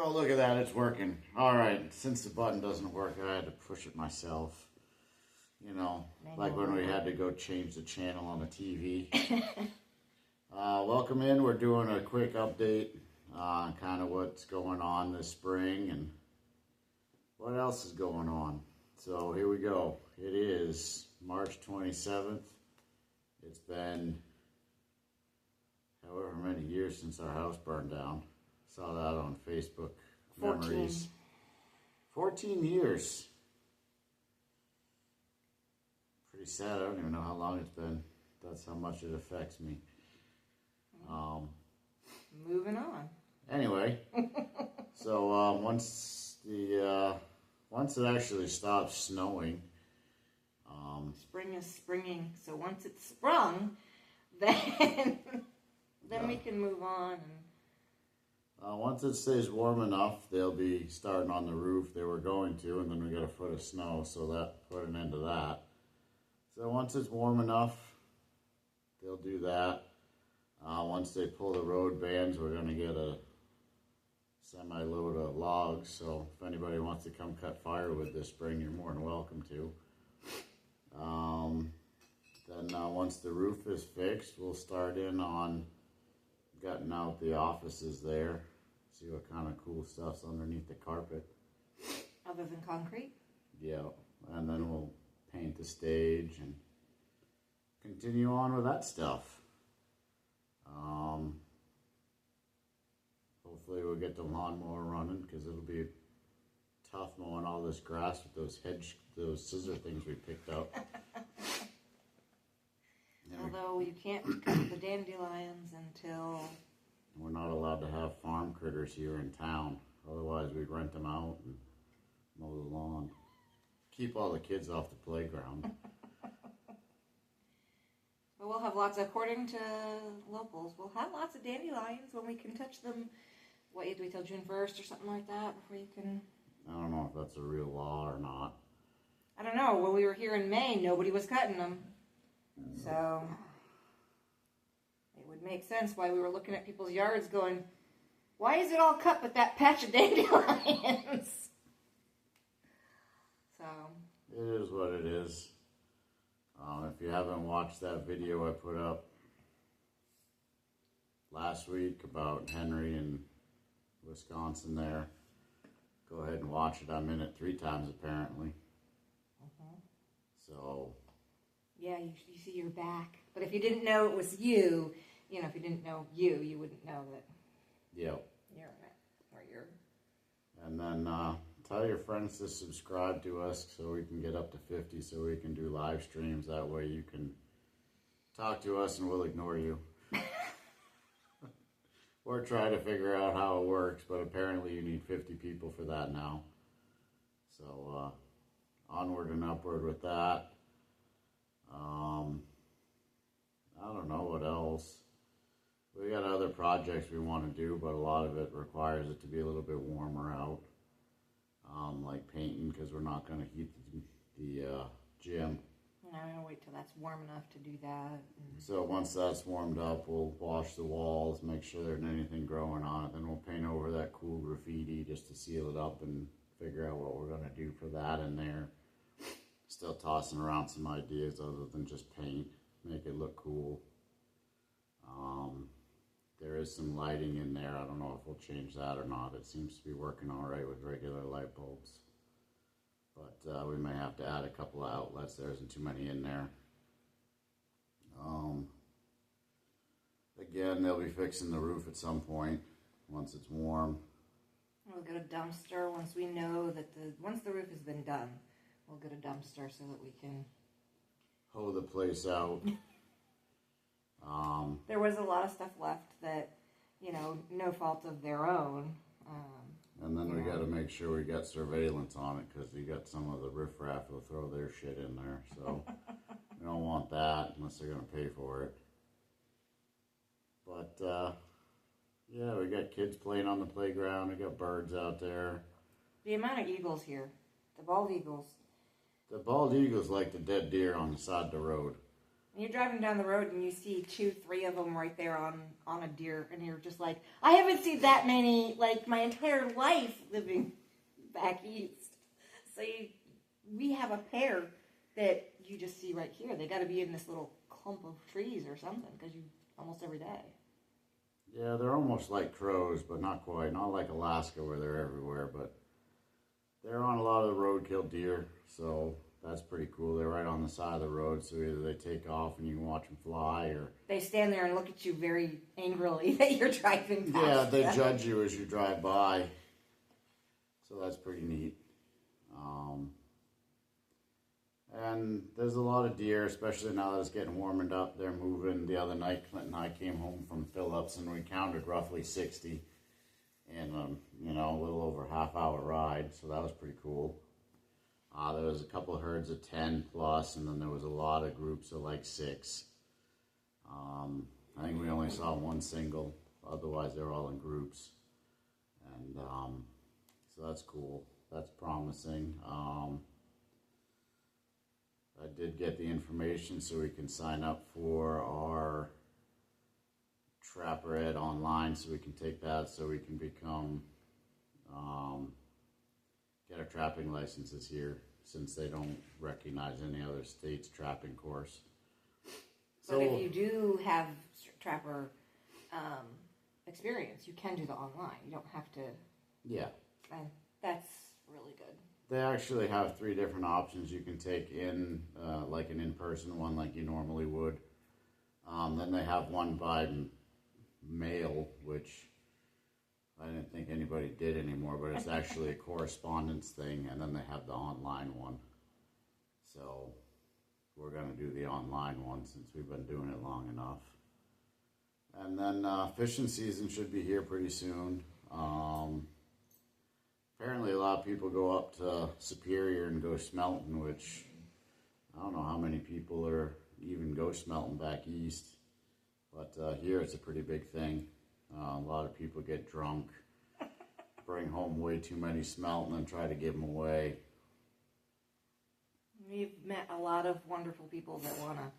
Oh, look at that, it's working. Alright, since the button doesn't work, I had to push it myself. You know, like when we had to go change the channel on the TV. Welcome in, we're doing a quick update on kind of what's going on this spring and what else is going on. So here we go. It is March 27th. It's been however many years since our house burned down. Saw that on Facebook. 14. Memories. 14 years. Pretty sad. I don't even know how long it's been. That's how much it affects me. Moving on. Anyway, so once it actually stops snowing, Spring is springing. So once it's sprung, then we can move on. Once it stays warm enough, they'll be starting on the roof. They were going to, and then we got a foot of snow, so that put an end to that. So once it's warm enough, they'll do that. Once they pull the road bans, we're going to get a semi-load of logs. So if anybody wants to come cut firewood this spring, you're more than welcome to. Then once the roof is fixed, we'll start in on gutting out the offices there. See what kind of cool stuff's underneath the carpet. Other than concrete? Yeah, and then we'll paint the stage and continue on with that stuff. Hopefully we'll get the lawnmower running because it'll be tough mowing all this grass with those scissor things we picked up. Although you can't cut the dandelions until... We're not allowed to have farm critters here in town. Otherwise we'd rent them out and mow the lawn. Keep all the kids off the playground. But we'll have lots, according to locals, we'll have lots of dandelions when we can touch them. What, you have to wait till June 1st or something like that before you can... I don't know if that's a real law or not. I don't know. When we were here in May, nobody was cutting them. So it would make sense why we were looking at people's yards going, why is it all cut but that patch of dandelions? So it is what it is. If you haven't watched that video I put up last week about Henry and Wisconsin there, go ahead and watch it. I'm in it 3 times apparently. So yeah, you see your back. But if you didn't know it was you, if you didn't know you wouldn't know that. Yep. You're in it, or you're. And then tell your friends to subscribe to us so we can get up to 50, so we can do live streams. That way you can talk to us and we'll ignore you. We're trying to figure out how it works, but apparently you need 50 people for that now. So onward and upward with that. I don't know what else. We got other projects we want to do, but a lot of it requires it to be a little bit warmer out. Like painting, because we're not going to heat the gym. I'm going to wait till that's warm enough to do that. So once that's warmed up, we'll wash the walls, make sure there isn't anything growing on it. Then we'll paint over that cool graffiti just to seal it up and figure out what we're going to do for that in there. Still tossing around some ideas other than just paint, make it look cool. There is some lighting in there. I don't know if we'll change that or not. It seems to be working all right with regular light bulbs. But we may have to add a couple of outlets. There isn't too many in there. Again, they'll be fixing the roof at some point once it's warm. We'll get a dumpster once we know that once the roof has been done. We'll get a dumpster so that we can hoe the place out. There was a lot of stuff left that, no fault of their own. And then we got to make sure we got surveillance on it, because you got some of the riffraff will throw their shit in there. So we don't want that unless they're going to pay for it. But yeah, we got kids playing on the playground. We got birds out there. The amount of eagles here, the bald eagles. The bald eagles like the dead deer on the side of the road. And you're driving down the road and you see 2, 3 of them right there on a deer, and you're just like, I haven't seen that many, like, my entire life living back east. So we have a pair that you just see right here. They got to be in this little clump of trees or something, because you almost every day. Yeah, they're almost like crows, but not quite. Not like Alaska where they're everywhere, but they're on a lot of the roadkill deer, so that's pretty cool. They're right on the side of the road, so either they take off and you can watch them fly, or they stand there and look at you very angrily that you're driving past. Yeah, they judge you as you drive by, so that's pretty neat. And there's a lot of deer, especially now that it's getting warmed up. They're moving. The other night, Clint and I came home from Phillips, and we counted roughly 60 in a little over a half-hour ride, so that was pretty cool. There was a couple of herds of 10 plus, and then there was a lot of groups of like 6. I think we only saw one single. Otherwise, they're all in groups, and so that's cool. That's promising. I did get the information so we can sign up for our Trapper Ed online, so we can take that, so we can become get our trapping licenses here, since they don't recognize any other state's trapping course. But if you do have trapper experience, you can do the online. You don't have to. Yeah. And that's really good. They actually have 3 different options you can take in, like an in-person one like you normally would. Then they have one by mail, which I didn't think anybody did anymore, but it's actually a correspondence thing, and then they have the online one. So we're going to do the online one since we've been doing it long enough. And then fishing season should be here pretty soon. Apparently a lot of people go up to Superior and go smelting, which I don't know how many people are even go smelting back east. But here it's a pretty big thing. A lot of people get drunk, bring home way too many smelt, and then try to give them away. We've met a lot of wonderful people that want to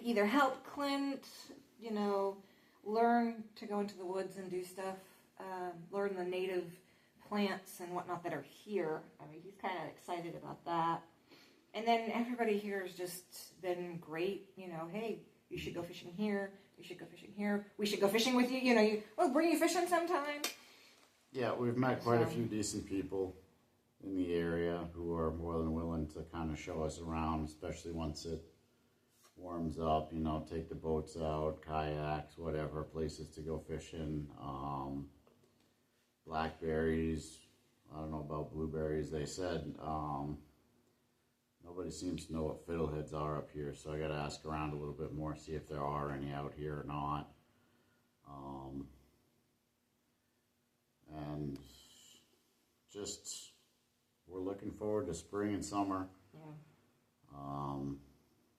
either help Clint, learn to go into the woods and do stuff, learn the native plants and whatnot that are here. I mean, he's kind of excited about that. And then everybody here has just been great. Hey, you should go fishing here. You should go fishing here. We should go fishing with you. We'll bring you fishing sometime. Yeah, we've met quite a few decent people in the area who are more than willing to kind of show us around, especially once it warms up, take the boats out, kayaks, whatever, places to go fishing. Blackberries, I don't know about blueberries. They said nobody seems to know what fiddleheads are up here, so I got to ask around a little bit more, see if there are any out here or not. And just, we're looking forward to spring and summer. Yeah.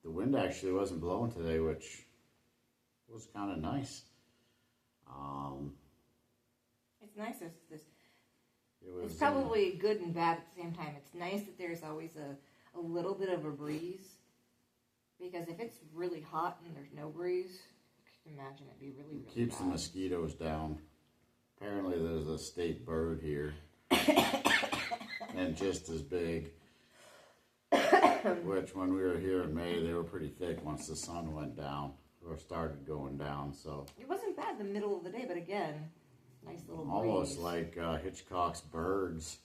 The wind actually wasn't blowing today, which was kind of nice. It's nice. It's probably good and bad at the same time. It's nice that there's always a little bit of a breeze, because if it's really hot and there's no breeze, I can imagine it'd be really, really keeps bad. The mosquitoes down. Apparently there's a state bird here, and just as big, which when we were here in May, they were pretty thick once the sun went down, or started going down, so. It wasn't bad the middle of the day, but again, nice little breeze. Almost like Hitchcock's birds.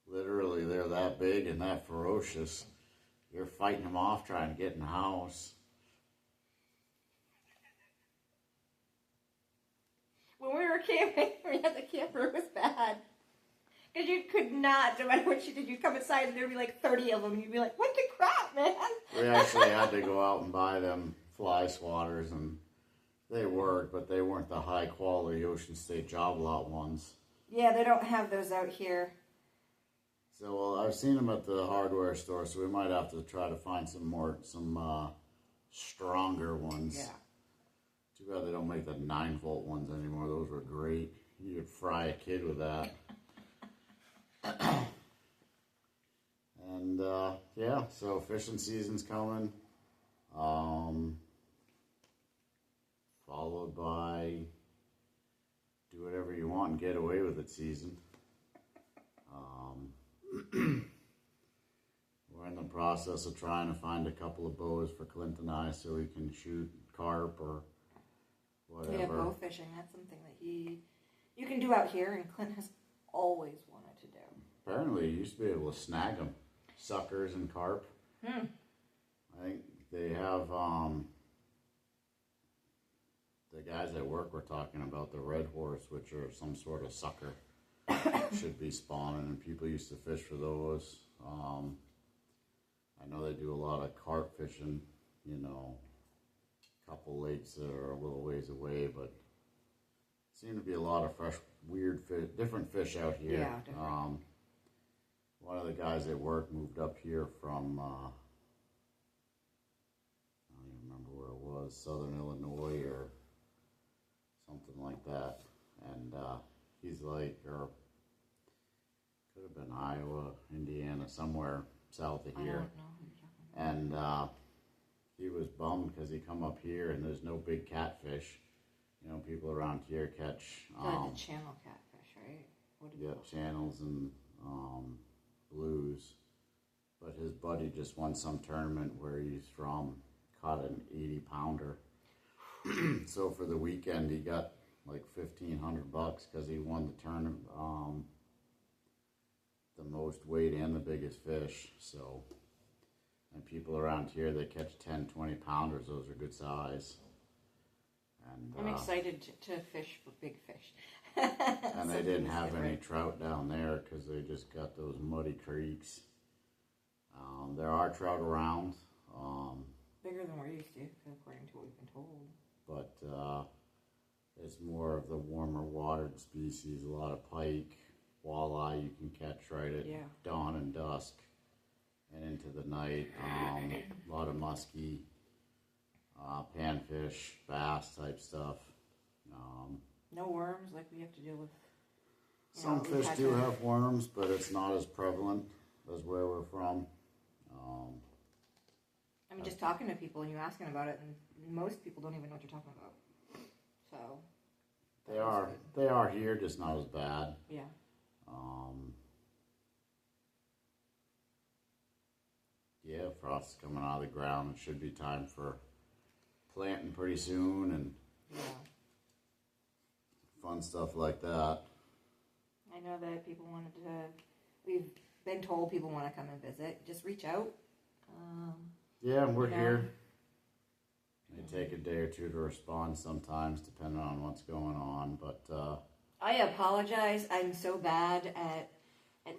Literally, they're that big and that ferocious. You're fighting them off trying to get in the house. When we were camping, we had the camper, it was bad. Because you could not, no matter what you did, you'd come inside and there'd be like 30 of them. You'd be like, what the crap, man? We actually had to go out and buy them fly swatters, and they worked, but they weren't the high quality Ocean State Job Lot ones. Yeah, they don't have those out here. So, well, I've seen them at the hardware store, so we might have to try to find some stronger ones. Yeah. Too bad they don't make the 9-volt ones anymore. Those were great. You could fry a kid with that. And yeah, so fishing season's coming. Followed by do whatever you want and get away with it season. We're in the process of trying to find a couple of bows for Clint and I so we can shoot carp or whatever. Yeah, bow fishing. That's something that you can do out here, and Clint has always wanted to do. Apparently, you used to be able to snag them, suckers and carp. I think they have, the guys at work were talking about the red horse, which are some sort of sucker, should be spawning, and people used to fish for those. I know they do a lot of carp fishing, you know, a couple lakes that are a little ways away, but seem to be a lot of fresh, weird fish, different fish out here. Yeah, different. One of the guys at work moved up here from, I don't even remember where it was, Southern Illinois or something like that. And he's like, or could have been Iowa, Indiana, somewhere south of here. I don't know who you're talking And about. he was bummed because he come up here and there's no big catfish. You know, people around here catch The channel catfish, right? What do you call channels and blues. But his buddy just won some tournament where he's from, caught an 80-pounder. So for the weekend he got like $1,500 because he won the tournament, the most weight and the biggest fish. So, and people around here, they catch 10, 20 pounders. Those are good size. And I'm excited to fish for big fish. and they didn't have any trout down there because they just got those muddy creeks. There are trout around. Bigger than we're used to, according to what we've been told. But it's more of the warmer watered species. A lot of pike, walleye you can catch right at dawn and dusk and into the night. A lot of muskie, panfish, bass type stuff. No worms like we have to deal with. Some fish do have worms, but it's not as prevalent as where we're from. I mean, just talking to people and you asking about it, and most people don't even know what you're talking about. So They are here, just not as bad. Yeah. Yeah, frost's coming out of the ground. It should be time for planting pretty soon and fun stuff like that. I know that people wanted to. We've been told people want to come and visit. Just reach out. Yeah, we're here. They take a day or two to respond sometimes, depending on what's going on. But I apologize. I'm so bad at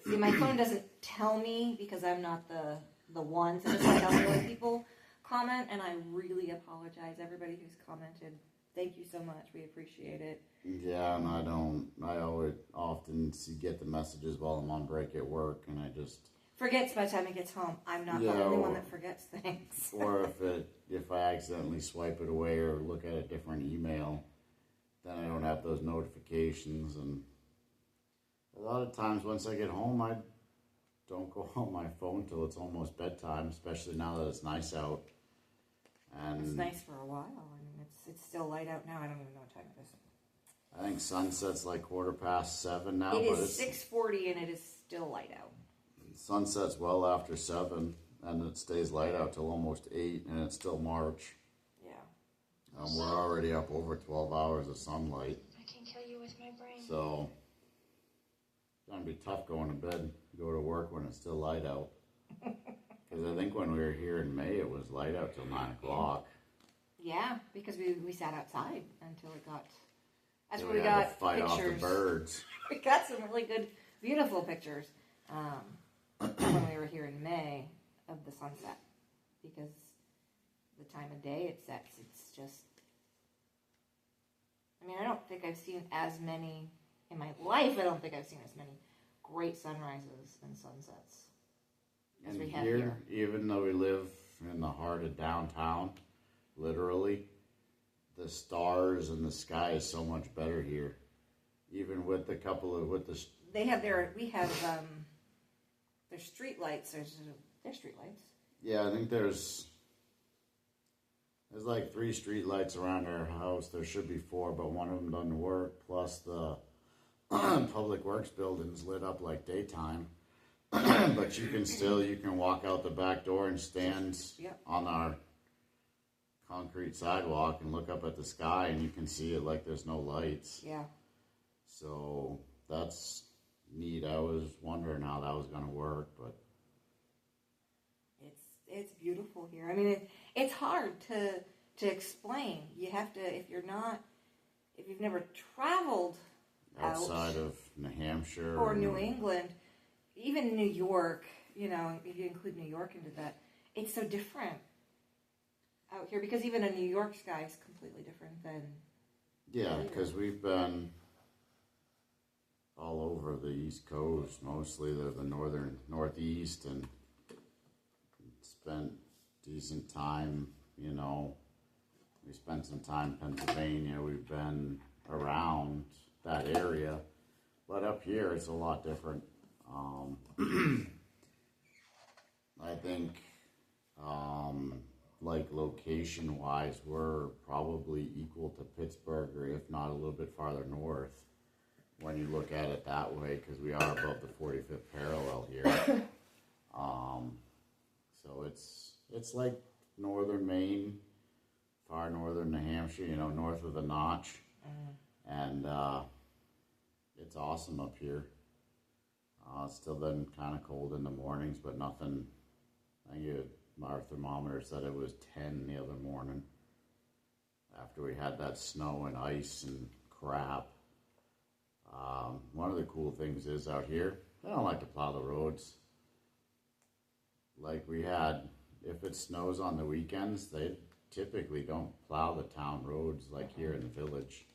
see, my phone doesn't tell me because I'm not the one. So it doesn't tell me when people comment, and I really apologize. Everybody who's commented, thank you so much. We appreciate it. Yeah, and I always often get the messages while I'm on break at work, and I just forgets by the time it gets home. I'm not the only one that forgets things. Or if I accidentally swipe it away or look at a different email, then I don't have those notifications. And a lot of times once I get home, I don't go on my phone till it's almost bedtime, especially now that it's nice out. And it's nice for a while. I mean, it's still light out now. I don't even know what time it is. I think sunset's like 7:15 now. It is 6:40 and it is still light out. Sunset's well after 7, and it stays light out till almost 8, and it's still March. Yeah. We're already up over 12 hours of sunlight. I can kill you with my brain. So it's gonna be tough going to bed, go to work when it's still light out. Because I think when we were here in May, it was light out till 9 o'clock. Yeah, because we sat outside until it got. That's So where we had got to fight pictures. off the birds. We got some really good, beautiful pictures when we were here in May of the sunset, because the time of day it sets, it's just. I mean, I don't think I've seen as many in my life. I don't think I've seen as many great sunrises and sunsets as we have here. Even though we live in the heart of downtown, literally, the stars and the sky is so much better here. Even with They have we have their street lights. There's There's streetlights. Yeah, I think there's like 3 street lights around our house. There should be 4, but one of them doesn't work. Plus the public works building's lit up like daytime. But you can walk out the back door and stand on our concrete sidewalk and look up at the sky, and you can see it like there's no lights. Yeah. So that's neat. I was wondering how that was going to work, but it's beautiful here. I mean, it's hard to explain. You have to, if you've never traveled outside of New Hampshire or New England, even New York, you know, if you include New York into that, it's so different out here, because even a New York sky is completely different than... Yeah, because we've been all over the East Coast, mostly the northeast, and spent decent time, you know. We spent some time in Pennsylvania. We've been around that area, but up here it's a lot different. I think, like location-wise, we're probably equal to Pittsburgh, or if not a little bit farther north, when you look at it that way, because we are above the 45th parallel here. So it's like northern Maine, far northern New Hampshire, you know, north of the Notch, and it's awesome up here. It's still been kind of cold in the mornings, but nothing. I think our thermometer said it was 10 the other morning after we had that snow and ice and crap. One of the cool things is out here, they don't like to plow the roads. Like if it snows on the weekends, they typically don't plow the town roads like here in the village.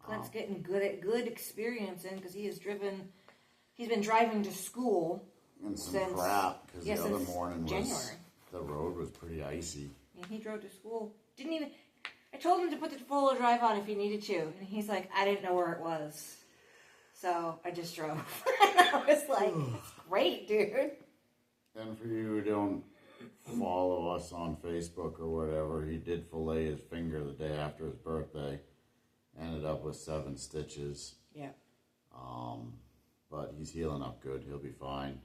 Clint's getting good experience in, because he's been driving to school. And some crap, because the other morning January. The road was pretty icy. And he drove to school. I told him to put the four-wheel drive on if he needed to. And he's like, I didn't know where it was. So I just drove. And I was like, it's great, dude. And for you who don't follow us on Facebook or whatever, he did fillet his finger the day after his birthday. Ended up with 7 stitches. Yeah. But he's healing up good. He'll be fine.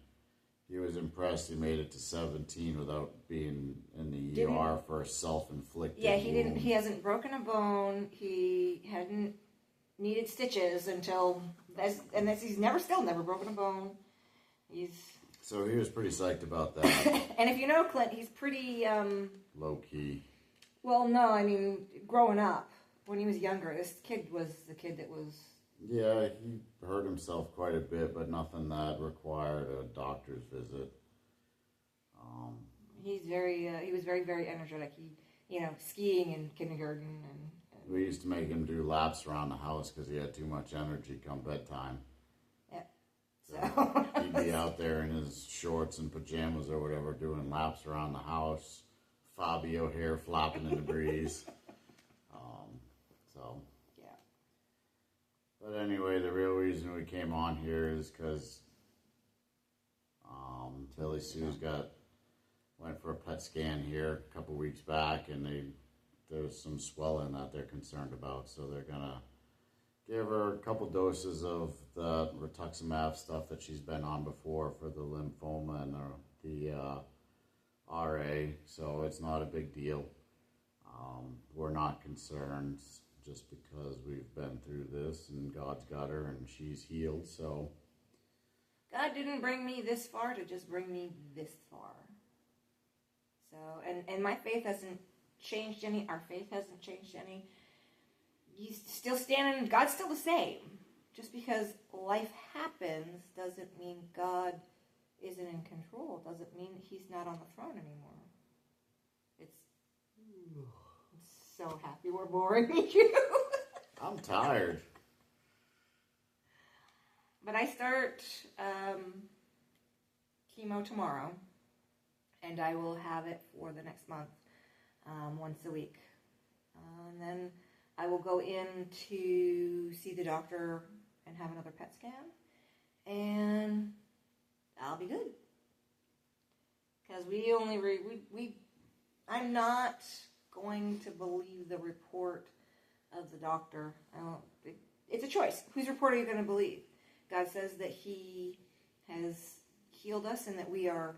He was impressed he made it to 17 without being in the ER for a self-inflicted wound. He hasn't broken a bone. He hadn't needed stitches until... he's never broken a bone. So he was pretty psyched about that. And if you know Clint, he's pretty... low-key. Well, no, I mean, growing up, when he was younger, this kid was the kid that was... Yeah, he hurt himself quite a bit, but nothing that required a doctor's visit. He was very, very energetic. Skiing in kindergarten. And we used to make him do laps around the house because he had too much energy come bedtime. Yeah. So he'd be out there in his shorts and pajamas or whatever doing laps around the house. Fabio hair flopping in the breeze. But anyway, the real reason we came on here is because Billie-Sue's went for a PET scan here a couple weeks back, and there's some swelling that they're concerned about, so they're gonna give her a couple doses of the rituximab stuff that she's been on before for the lymphoma and the RA, so it's not a big deal. We're not concerned, just because we've been through this and God's got her and she's healed, so. God didn't bring me this far to just bring me this far. So, and my faith hasn't changed any, our faith hasn't changed any. He's still standing, God's still the same. Just because life happens doesn't mean God isn't in control. Doesn't mean he's not on the throne anymore. I'm so happy we're boring you. I'm tired. But I start chemo tomorrow, and I will have it for the next month, once a week. And then I will go in to see the doctor and have another PET scan, and I'll be good. Because I'm not going to believe the report of the doctor. It's a choice. Whose report are you going to believe? God says that he has healed us and that we are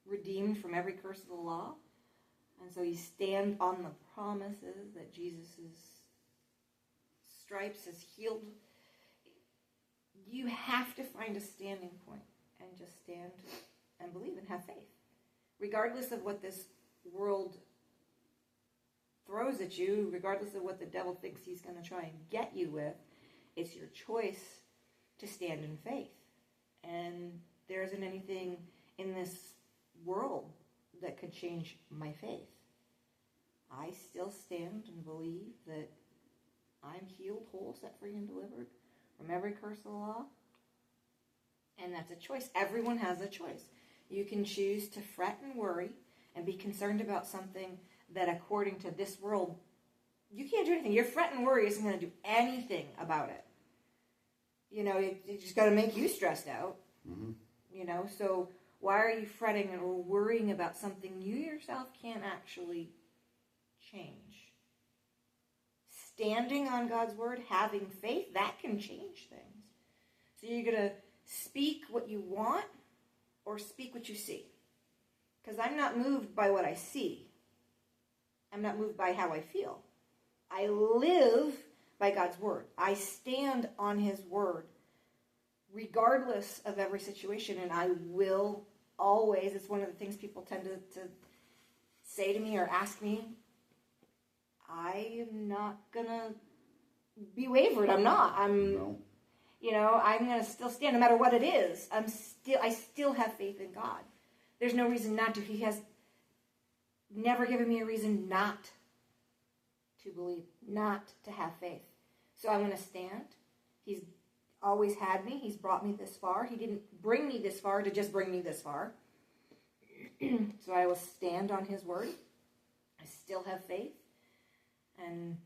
redeemed from every curse of the law. And so you stand on the promises that Jesus' stripes has healed. You have to find a standing point and just stand and believe and have faith. Regardless of what this world throws at you, regardless of what the devil thinks he's going to try and get you with, it's your choice to stand in faith. And there isn't anything in this world that could change my faith. I still stand and believe that I'm healed, whole, set free, and delivered from every curse of the law. And that's a choice. Everyone has a choice. You can choose to fret and worry and be concerned about something that, according to this world, you can't do anything. Your fret and worry isn't going to do anything about it. It's just going to make you stressed out. Mm-hmm. So why are you fretting or worrying about something you yourself can't actually change? Standing on God's word, having faith, that can change things. So you're going to speak what you want or speak what you see. Because I'm not moved by what I see. I'm not moved by how I feel. I live by God's word. I stand on his word regardless of every situation, and I will always, it's one of the things people tend to say to me or ask me, I am not going to be wavered. I'm not. No. I'm going to still stand no matter what it is. I still have faith in God. There's no reason not to. He has never given me a reason not to believe, not to have faith. So I'm going to stand. He's always had me. He's brought me this far. He didn't bring me this far to just bring me this far. So I will stand on his word. I still have faith. And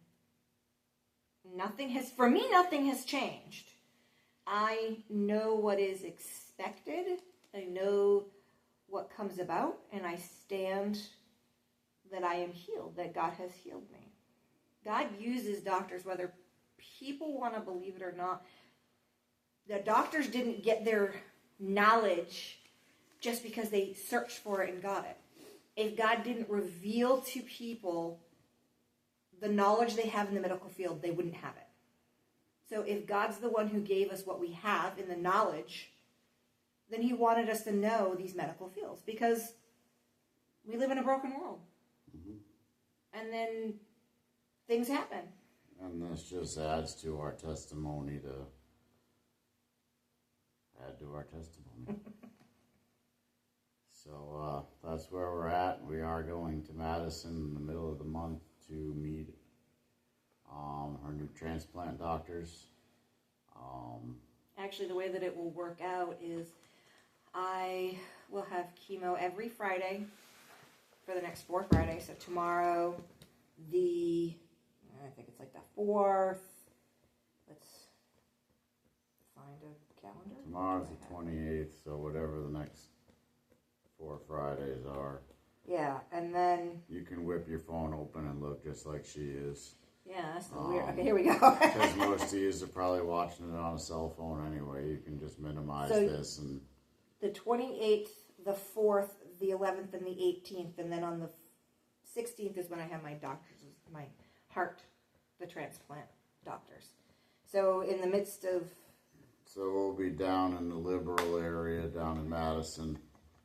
nothing has changed. I know what is expected. I know what comes about. And I stand that I am healed, that God has healed me. God uses doctors, whether people want to believe it or not. The doctors didn't get their knowledge just because they searched for it and got it. If God didn't reveal to people the knowledge they have in the medical field, they wouldn't have it. So if God's the one who gave us what we have in the knowledge, then he wanted us to know these medical fields because we live in a broken world. Mm-hmm. And then things happen. And this just adds to our testimony So that's where we're at. We are going to Madison in the middle of the month to meet her new transplant doctors. Actually, the way that it will work out is I will have chemo every Friday for the next 4 Fridays. So tomorrow, I think it's like the 4th. Let's find a calendar. Tomorrow's the 28th, so whatever the next 4 Fridays are. Yeah, and then... You can whip your phone open and look just like she is. Yeah, that's so weird. Okay, here we go. Because most of you are probably watching it on a cell phone anyway. You can just minimize this. And the 28th, the 4th, the 11th, and the 18th. And then on the 16th is when I have my doctors, the transplant doctors. So in the midst of... So we'll be down in the Liberal area, down in Madison.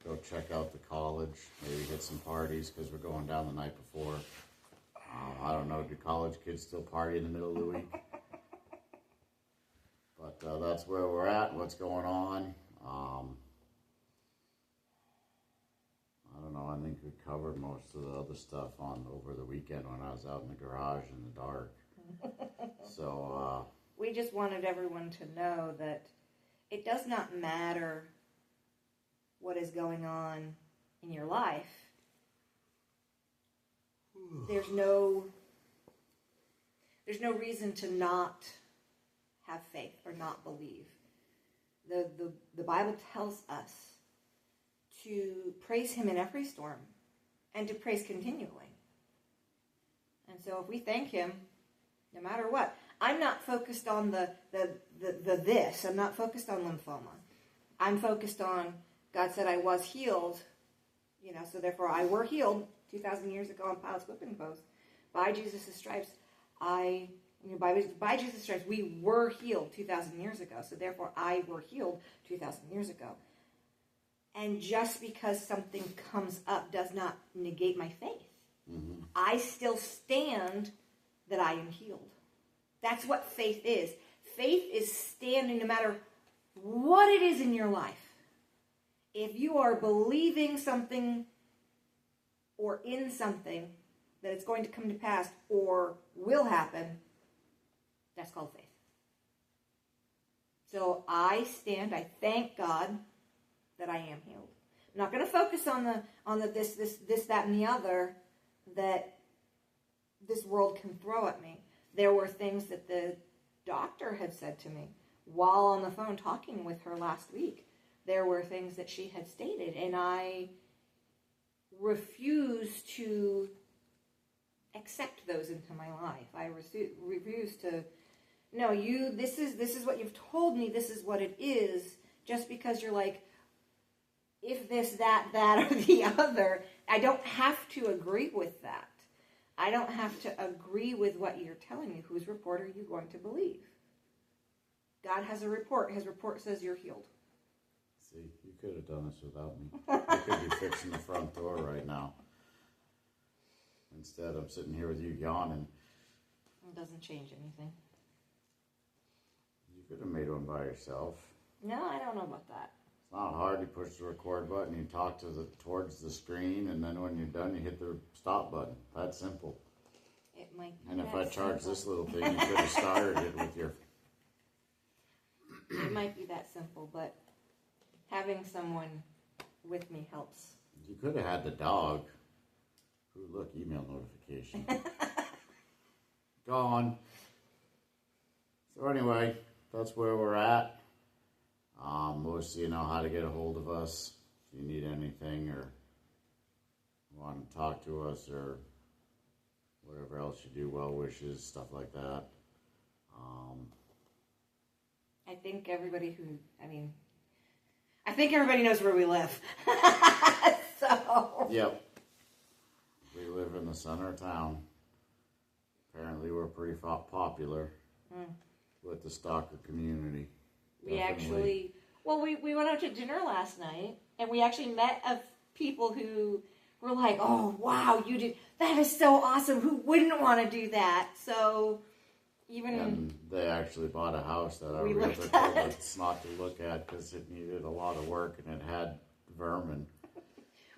Go check out the college. Maybe hit some parties because we're going down the night before. I don't know, do college kids still party in the middle of the week? But that's where we're at, what's going on. I don't know, I think we covered most of the other stuff over the weekend when I was out in the garage in the dark. So, we just wanted everyone to know that it does not matter what is going on in your life. There's no reason to not have faith or not believe. The Bible tells us to praise him in every storm and to praise continually. And so if we thank him, no matter what, I'm not focused on the this. I'm not focused on lymphoma. I'm focused on God said I was healed, so therefore I were healed 2,000 years ago on Pilate's whipping post. By Jesus' stripes, by Jesus' stripes, we were healed 2,000 years ago. So therefore I were healed 2,000 years ago. And just because something comes up does not negate my faith. Mm-hmm. I still stand that I am healed. That's what faith is. Faith is standing no matter what it is in your life. If you are believing something or in something that it's going to come to pass or will happen, that's called faith. So I stand, I thank God that I am healed. I'm not going to focus on the this, that, and the other that this world can throw at me. There were things that the doctor had said to me while on the phone talking with her last week. There were things that she had stated, and I refuse to accept those into my life. I refuse to, no, this is what you've told me, this is what it is, just because you're like, if this, that, or the other. I don't have to agree with that. I don't have to agree with what you're telling me. Whose report are you going to believe? God has a report. His report says you're healed. See, you could have done this without me. I could be fixing the front door right now. Instead, I'm sitting here with you yawning. It doesn't change anything. You could have made one by yourself. No, I don't know about that. It's not hard. You push the record button, you talk towards the screen, and then when you're done, you hit the stop button. That's simple. It might be and if I charge simple. this little thing, you could have started it with your... It might be that simple, but having someone with me helps. You could have had the dog. Ooh, look, email notification. Gone. So anyway, that's where we're at. Most of you know how to get a hold of us. If you need anything or want to talk to us or whatever else you do, well wishes, stuff like that. I think everybody knows where we live. So. Yep. We live in the center of town. Apparently we're pretty popular with the stalker community. We Definitely. we went out to dinner last night, and we actually met people who were like, oh, wow, that is so awesome. Who wouldn't want to do that? So, And they actually bought a house that our we realtor looked told at. us not to look at because it needed a lot of work and it had vermin.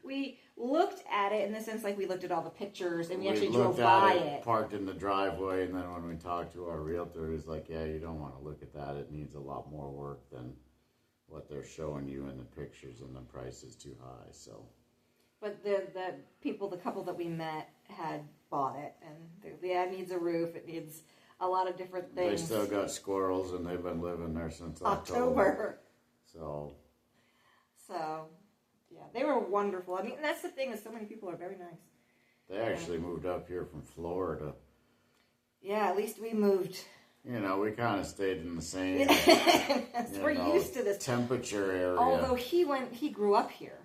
We looked at it in the sense like we looked at all the pictures, and we actually looked drove by at it. Parked in the driveway, and then when we talked to our realtor, he's like, yeah, you don't want to look at that. It needs a lot more work than what they're showing you in the pictures, and the price is too high, so. But the couple that we met had bought it, and it needs a roof, it needs a lot of different things. They still got squirrels, and they've been living there since October. So, yeah, they were wonderful. I mean, and that's the thing, is so many people are very nice. they actually moved up here from Florida. Yeah, at least we moved. You know, we kind of stayed in the same We're used to this temperature area. Although he grew up here.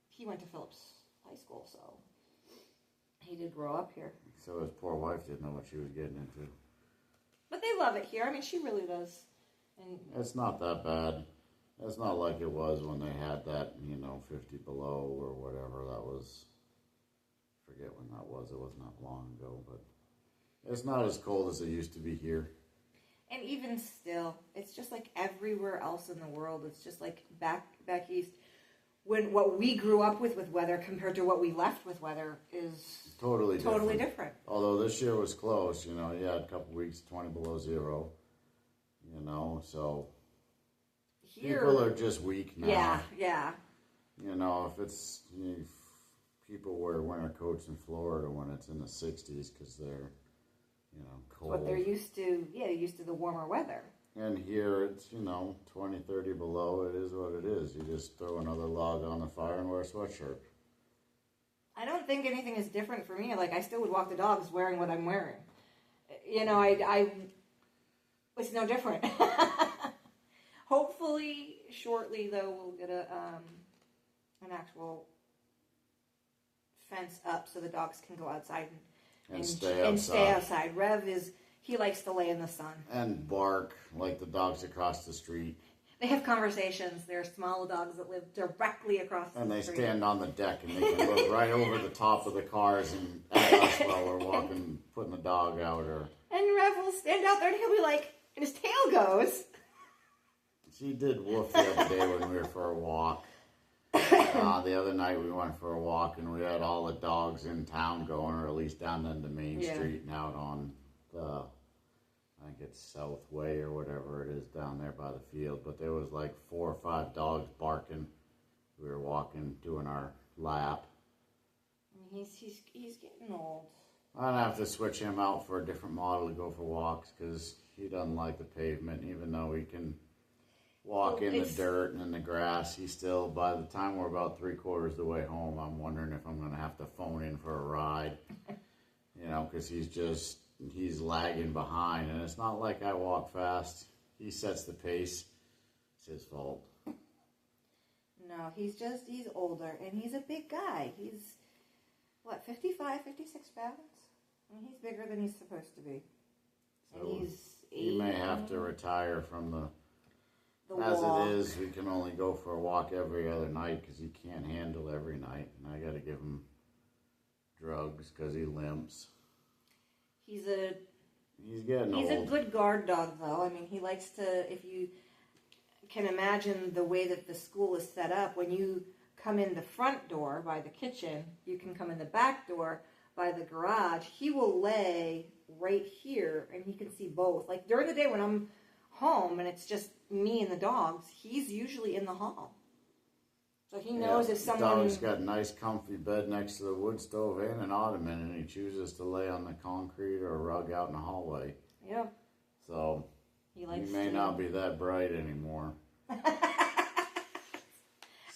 He went to Phillips High School, so he did grow up here. So his poor wife didn't know what she was getting into. But they love it here. I mean, she really does. And It's not that bad. It's not like it was when they had that, 50 below or whatever that was. I forget when that was. It wasn't that long ago, but it's not as cold as it used to be here. And even still, it's just like everywhere else in the world. It's just like back east. When what we grew up with weather compared to what we left with weather is Totally different. Although this year was close, you had a couple weeks 20 below zero, so Here, people are just weak now. Yeah. If it's, people wear winter coats in Florida when it's in the 60s because they're, cold. But they're used to, they're used to the warmer weather. And here it's, 20, 30 below. It is what it is. You just throw another log on the fire and wear a sweatshirt. I don't think anything is different for me. Like, I still would walk the dogs wearing what I'm wearing. I it's no different. Hopefully, shortly, though, we'll get an actual fence up so the dogs can go outside and stay outside. Rev he likes to lay in the sun. And bark like the dogs across the street. They have conversations. They're small dogs that live directly across the street. And they stand on the deck and they can look right over the top of the cars and at us while we're walking, putting the dog out. And Rev will stand out there and he'll be like, and his tail goes. She did woof the other day when we were for a walk. The other night we went for a walk and we had all the dogs in town going, or at least down into Main Street and out on the, I think it's South Way or whatever it is down there by the field. But there was like 4 or 5 dogs barking. We were walking, doing our lap. He's getting old. I'd have to switch him out for a different model to go for walks because he doesn't like the pavement, even though he can walk in the dirt and in the grass. He still, by the time we're about 3/4 of the way home, I'm wondering if I'm going to have to phone in for a ride. Because he's lagging behind. And it's not like I walk fast. He sets the pace. It's his fault. No, he's older. And he's a big guy. He's, 55, 56 pounds? I mean, he's bigger than he's supposed to be. And so he may have to retire from the as walk. It is, we can only go for a walk every other night because he can't handle every night. And I got to give him drugs because he limps. He's getting old. He's a good guard dog, though. I mean, he likes to, if you can imagine the way that the school is set up, when you come in the front door by the kitchen, you can come in the back door by the garage. He will lay right here, and he can see both. Like, during the day when I'm home and it's just me and the dogs, he's usually in the hall. So he knows if someone... The dog's got a nice comfy bed next to the wood stove and an ottoman, and he chooses to lay on the concrete or a rug out in the hallway. Yeah. So he may not be that bright anymore.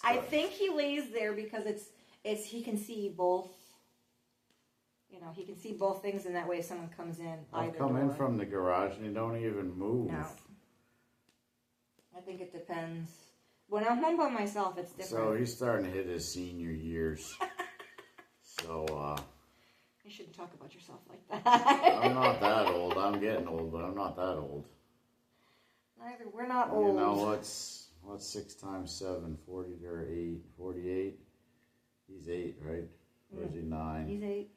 I think he lays there because it's he can see both. He can see both things, and that way if someone comes in, I've come in from the garage and he don't even move. No. I think it depends. When I'm home by myself, it's different. So he's starting to hit his senior years. So, you shouldn't talk about yourself like that. I'm not that old. I'm getting old, but I'm not that old. Neither. We're not old. What's 6 times 7? 40 or 8? 48? He's 8, right? Or is he 9? He's 8.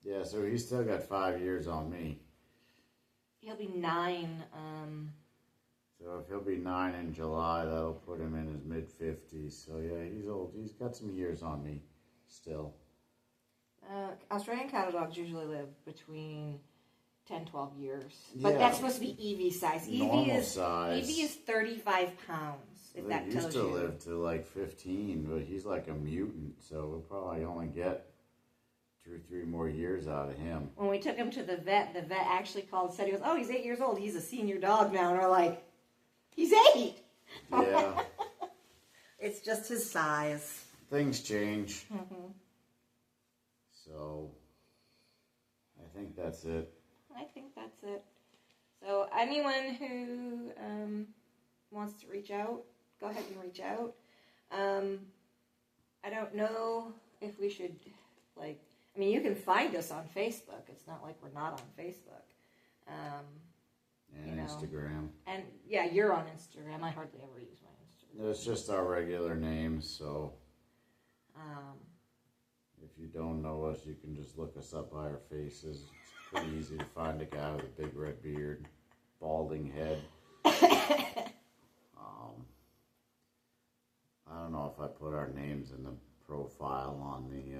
Yeah, so he's still got 5 years on me. He'll be 9. So if he'll be 9 in July, that'll put him in his mid-50s. So yeah, he's old. He's got some years on me still. Australian cattle dogs usually live between 10, 12 years. But that's supposed to be Evie size. Normal size. Evie is 35 pounds, if that tells you. He used to live to like 15, but he's like a mutant, so we'll probably only get 2 or 3 more years out of him. When we took him to the vet actually called and said, he goes, he's 8 years old. He's a senior dog now. And we're like, he's 8. Yeah. It's just his size. Things change. Mm-hmm. So, I think that's it. I think that's it. So, anyone who wants to reach out, go ahead and reach out. I don't know if we should, you can find us on Facebook. It's not like we're not on Facebook. And Instagram. And, yeah, you're on Instagram. I hardly ever use my Instagram. It's just our regular names, so... If you don't know us, you can just look us up by our faces. It's pretty easy to find a guy with a big red beard, balding head. I don't know if I put our names in the profile on the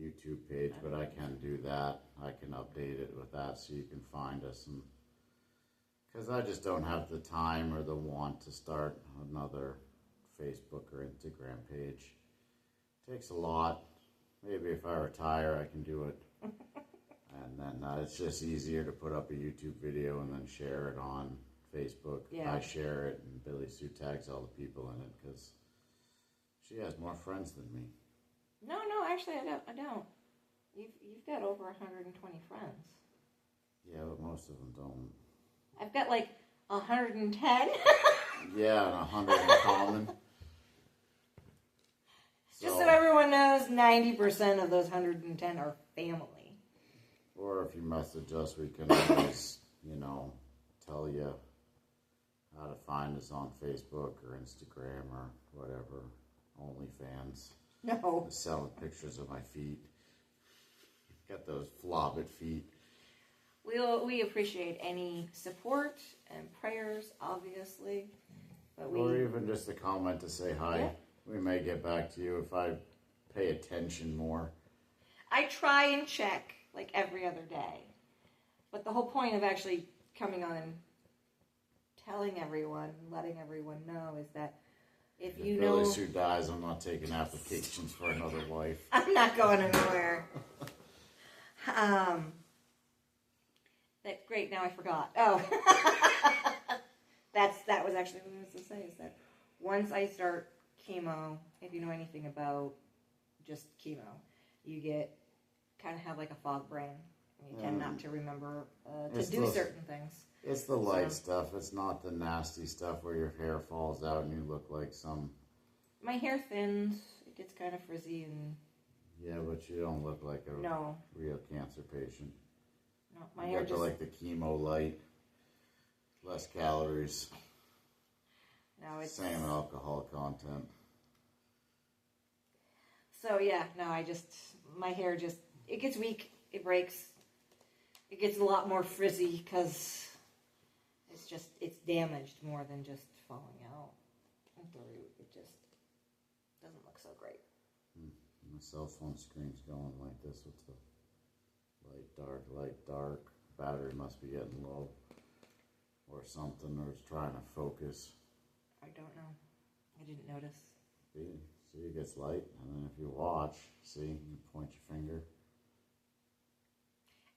YouTube page, but I can do that. I can update it with that so you can find us. Because I just don't have the time or the want to start another Facebook or Instagram page. Takes a lot. Maybe if I retire, I can do it. And then it's just easier to put up a YouTube video and then share it on Facebook. Yeah. I share it, and Billie-Sue tags all the people in it because she has more friends than me. No, actually, I don't. You've got over 120 friends. Yeah, but most of them don't. I've got like 110. Yeah, and 100 in common. Just so everyone knows, 90% of those 110 are family. Or if you message us, we can always, tell you how to find us on Facebook or Instagram or whatever. OnlyFans. No. Selling pictures of my feet. Got those flobbit feet. We appreciate any support and prayers, obviously. But or even just a comment to say hi. Yeah. We may get back to you if I pay attention more. I try and check like every other day. But the whole point of actually coming on and telling everyone, letting everyone know is that if you know... If Billie-Sue dies, I'm not taking applications for another wife. I'm not going anywhere. That's great, now I forgot. Oh. that was actually what I was going to say, is that once I start chemo, if you know anything about just chemo, you kind of have like a fog brain. You tend not to remember to do certain things. It's the light stuff. It's not the nasty stuff where your hair falls out and you look like some... My hair thins. It gets kind of frizzy and... Yeah, but you don't look like a real cancer patient. No, my hair just... like the chemo light. Less calories. No, it's... Same alcohol content. So, yeah, no, my hair just... It gets weak. It breaks. It gets a lot more frizzy because it's damaged more than just falling out at the root. It just doesn't look so great. My cell phone screen's going like this with the light, dark. Battery must be getting low or something, or it's trying to focus. I don't know. I didn't notice. See, it gets light, and then if you watch, you point your finger.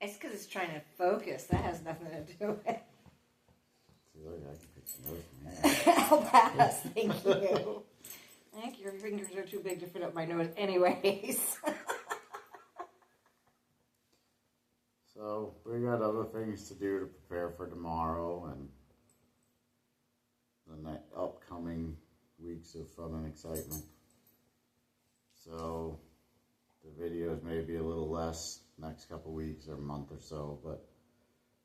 It's because it's trying to focus. That has nothing to do with it. See, look, I can pick some nose from here. I'll pass. Thank you. I think your fingers are too big to fit up my nose anyways. So, we got other things to do to prepare for tomorrow and the upcoming weeks of fun and excitement. So, the videos may be a little less next couple weeks or month or so, but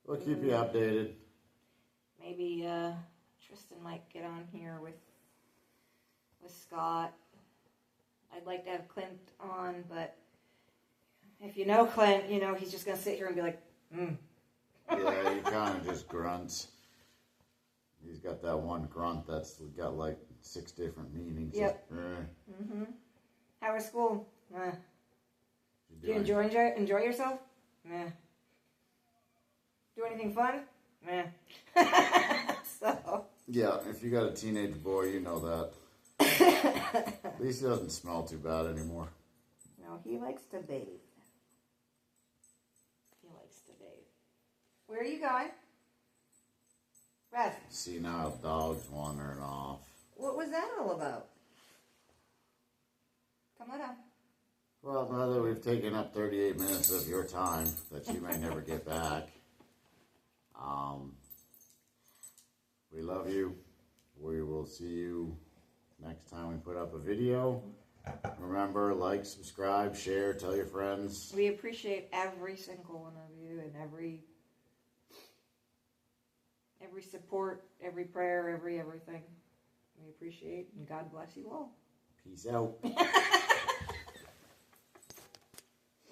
we'll keep you updated. Maybe Tristan might get on here with Scott. I'd like to have Clint on, but if you know Clint, he's just going to sit here and be like, Yeah, he kind of just grunts. He's got that one grunt that's got like 6 different meanings. Yep. How was school? Do you enjoy yourself? Meh. Do anything fun? Meh. So. Yeah, if you got a teenage boy, you know that. At least he doesn't smell too bad anymore. No, he likes to bathe. Where are you going? Rest. See, now dog's wandering off. What was that all about? Come on up. Well, now that we've taken up 38 minutes of your time that you may never get back, we love you. We will see you next time we put up a video. Remember, like, subscribe, share, tell your friends. We appreciate every single one of you and every support, every prayer, everything. We appreciate, and God bless you all. Peace out.